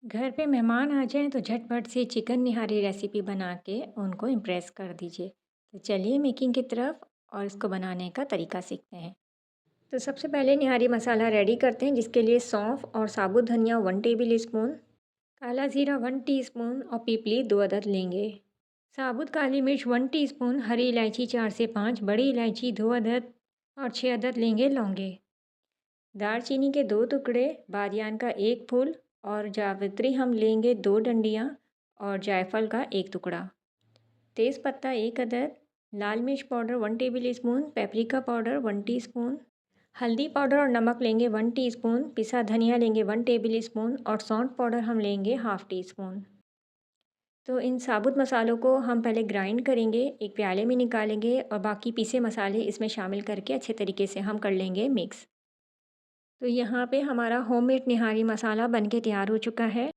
घर पे मेहमान आ जाएं तो झटपट से चिकन निहारी रेसिपी बना के उनको इम्प्रेस कर दीजिए। तो चलिए मेकिंग की तरफ और इसको बनाने का तरीका सीखते हैं। तो सबसे पहले निहारी मसाला रेडी करते हैं, जिसके लिए सौंफ और साबुत धनिया 1 टेबल स्पून, काला ज़ीरा 1 टीस्पून और पीपली 2 अदद लेंगे। साबुत काली मिर्च 1 टीस्पून, हरी इलायची 4 से 5, बड़ी इलायची 2 अदद और 6 अदद लेंगे लौंगे। दालचीनी के 2 टुकड़े, बादियान का 1 फूल और जावित्री हम लेंगे 2 डंडियाँ और जायफल का 1 टुकड़ा। तेज़पत्ता 1 अदद, लाल मिर्च powder 1 table spoon, paprika powder 1 teaspoon, हल्दी पाउडर और नमक लेंगे 1 टीस्पून, पिसा धनिया लेंगे 1 टेबल स्पून और सौंठ पाउडर हम लेंगे हाफ़ टी स्पून। तो इन साबुत मसालों को हम पहले ग्राइंड करेंगे, एक प्याले में निकालेंगे और बाकी पीसे मसाले इसमें शामिल करके अच्छे तरीके से हम कर लेंगे मिक्स। तो यहाँ पे हमारा होममेड निहारी मसाला बनके तैयार हो चुका है।